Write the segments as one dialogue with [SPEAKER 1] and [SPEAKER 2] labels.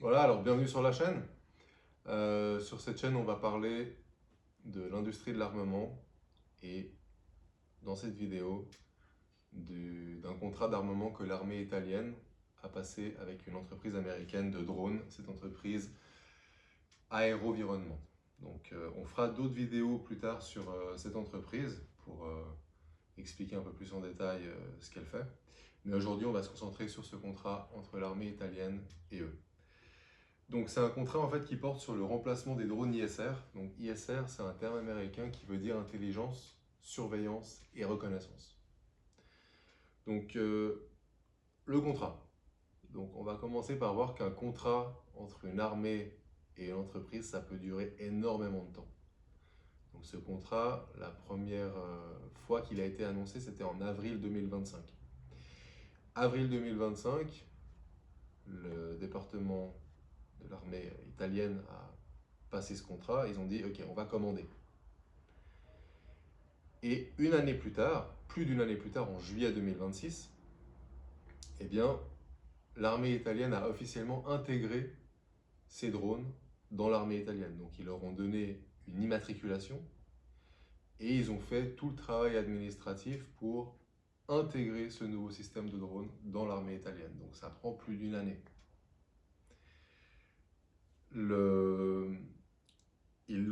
[SPEAKER 1] Voilà, alors bienvenue sur la chaîne. Sur cette chaîne, on va parler de l'industrie de l'armement et dans cette vidéo, d'un contrat d'armement que l'armée italienne a passé avec une entreprise américaine de drones, cette entreprise Aérovironnement. Donc on fera d'autres vidéos plus tard sur cette entreprise pour expliquer un peu plus en détail ce qu'elle fait. Mais aujourd'hui, on va se concentrer sur ce contrat entre l'armée italienne et eux. Donc c'est un contrat en fait qui porte sur le remplacement des drones ISR. Donc ISR, c'est un terme américain qui veut dire intelligence, surveillance et reconnaissance. Donc le contrat. Donc on va commencer par voir qu'un contrat entre une armée et une entreprise, ça peut durer énormément de temps. Donc ce contrat, la première fois qu'il a été annoncé, c'était en avril 2025. Avril 2025, le département de l'armée italienne a passé ce contrat. Ils ont dit, ok, on va commander. Et une année plus tard, plus d'une année plus tard, en juillet 2026, eh bien, l'armée italienne a officiellement intégré ces drones dans l'armée italienne. Donc ils leur ont donné une immatriculation et ils ont fait tout le travail administratif pour intégrer ce nouveau système de drones dans l'armée italienne. Donc ça prend plus d'une année. Ils lui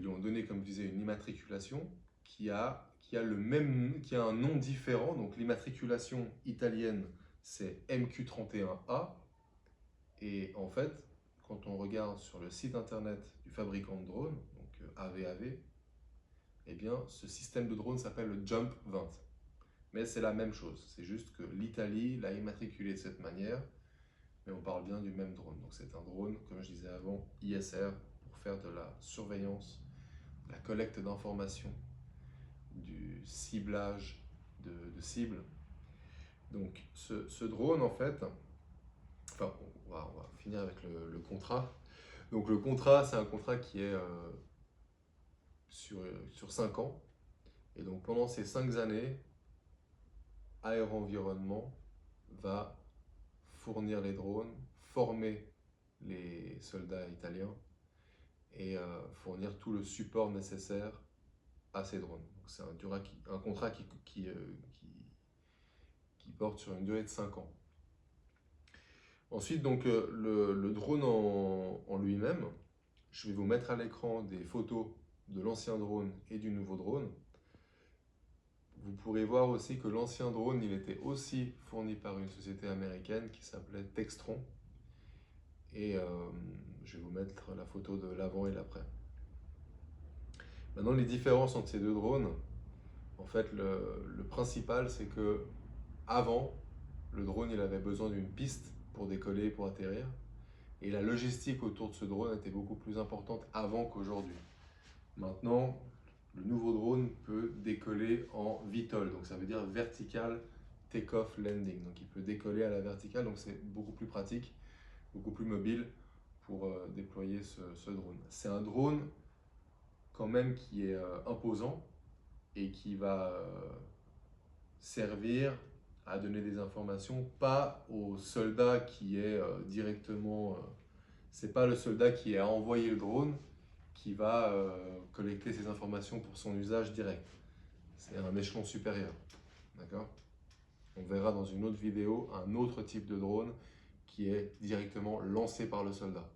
[SPEAKER 1] ont donné, comme je disais, une immatriculation qui a un nom différent. Donc l'immatriculation italienne, c'est MQ31A. Et en fait, quand on regarde sur le site internet du fabricant de drones, donc AVAV, eh bien, ce système de drone s'appelle le Jump 20. Mais c'est la même chose, c'est juste que l'Italie l'a immatriculé de cette manière, mais on parle bien du même drone. Donc c'est un drone, comme je disais avant, ISR, pour faire de la surveillance, la collecte d'informations, du ciblage de cibles. Donc ce drone, en fait, enfin, on va finir avec le contrat. Donc le contrat, c'est un contrat qui est sur 5 ans. Et donc pendant ces 5 années, Aéroenvironnement va fournir les drones, former les soldats italiens et fournir tout le support nécessaire à ces drones. C'est un contrat qui porte sur une durée de 5 ans. Ensuite, donc, le drone en lui-même, je vais vous mettre à l'écran des photos de l'ancien drone et du nouveau drone. Vous pourrez voir aussi que l'ancien drone, il était aussi fourni par une société américaine qui s'appelait Textron. Et je vais vous mettre la photo de l'avant et l'après. Maintenant, les différences entre ces deux drones, en fait, le principal, c'est que avant, le drone, il avait besoin d'une piste pour décoller, pour atterrir. Et la logistique autour de ce drone était beaucoup plus importante avant qu'aujourd'hui. Maintenant, le nouveau drone peut décoller en VTOL, donc ça veut dire Vertical Takeoff Landing. Donc il peut décoller à la verticale, donc c'est beaucoup plus pratique, beaucoup plus mobile pour déployer ce drone. C'est un drone quand même qui est imposant et qui va servir à donner des informations, pas au soldat qui est directement... c'est pas le soldat qui a envoyé le drone qui va collecter ces informations pour son usage direct. C'est un échelon supérieur. D'accord? On verra dans une autre vidéo un autre type de drone qui est directement lancé par le soldat.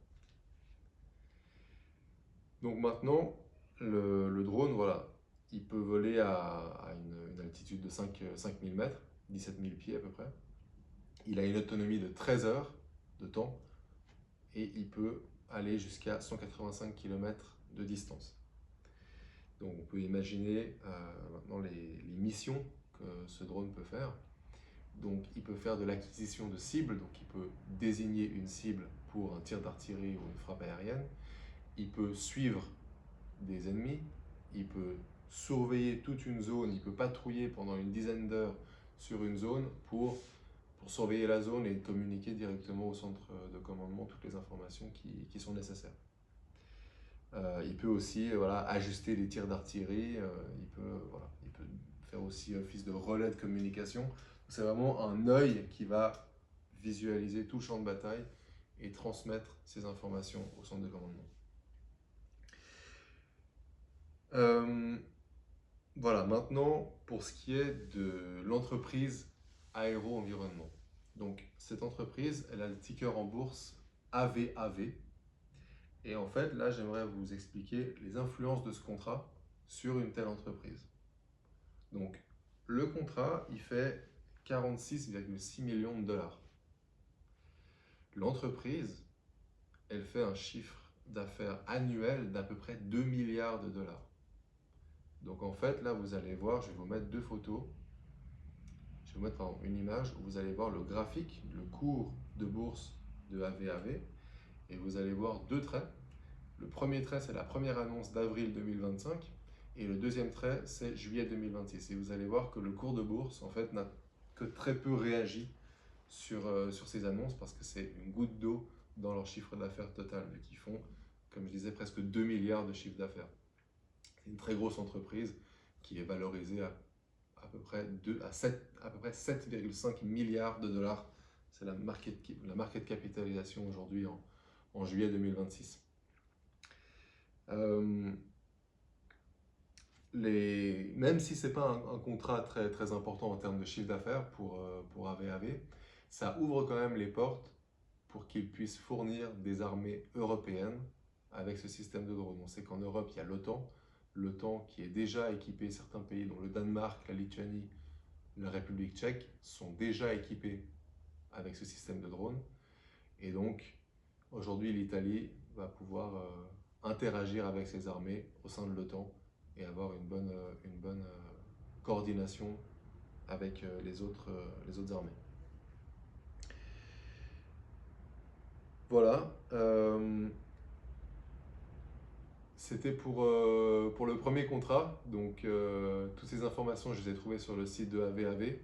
[SPEAKER 1] Donc maintenant, le drone, voilà, il peut voler à une altitude de 5000 mètres, 17 000 pieds à peu près. Il a une autonomie de 13 heures de temps et il peut aller jusqu'à 185 km de distance. Donc on peut imaginer maintenant les missions que ce drone peut faire. Donc il peut faire de l'acquisition de cibles, donc il peut désigner une cible pour un tir d'artillerie ou une frappe aérienne. Il peut suivre des ennemis, il peut surveiller toute une zone, il peut patrouiller pendant une dizaine d'heures sur une zone pour surveiller la zone et communiquer directement au centre de commandement toutes les informations qui sont nécessaires. Il peut aussi ajuster les tirs d'artillerie, il peut faire aussi office de relais de communication. C'est vraiment un œil qui va visualiser tout le champ de bataille et transmettre ces informations au centre de commandement. Voilà, maintenant pour ce qui est de l'entreprise Aéro-Environnement. Donc cette entreprise, elle a le ticker en bourse AVAV. Et en fait, là, j'aimerais vous expliquer les influences de ce contrat sur une telle entreprise. Donc, le contrat, il fait 46,6 millions de dollars. L'entreprise, elle fait un chiffre d'affaires annuel d'à peu près 2 milliards de dollars. Donc en fait, là, vous allez voir, je vais vous mettre deux photos. Je vais vous mettre une image où vous allez voir le graphique, le cours de bourse de AVAV. Et vous allez voir deux traits. Le premier trait, c'est la première annonce d'avril 2025. Et le deuxième trait, c'est juillet 2026. Et vous allez voir que le cours de bourse, en fait, n'a que très peu réagi sur ces annonces parce que c'est une goutte d'eau dans leur chiffre d'affaires total, vu qu'ils font, comme je disais, presque 2 milliards de chiffre d'affaires. C'est une très grosse entreprise qui est valorisée à peu près 7,5 milliards de dollars. C'est la market capitalisation aujourd'hui en juillet 2026. Même si ce n'est pas un contrat très, très important en termes de chiffre d'affaires pour AVAV, ça ouvre quand même les portes pour qu'ils puissent fournir des armées européennes avec ce système de drone. On sait qu'en Europe, il y a l'OTAN qui est déjà équipé, certains pays dont le Danemark, la Lituanie, la République tchèque sont déjà équipés avec ce système de drone. Et donc, aujourd'hui, l'Italie va pouvoir interagir avec ses armées au sein de l'OTAN et avoir une bonne coordination avec les autres armées. Voilà. C'était pour le premier contrat. Donc, toutes ces informations, je les ai trouvées sur le site de AVAV.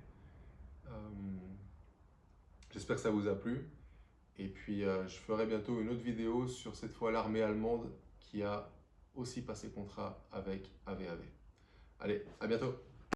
[SPEAKER 1] J'espère que ça vous a plu. Et puis, je ferai bientôt une autre vidéo sur cette fois l'armée allemande qui a aussi passé contrat avec AVAV. Allez, à bientôt!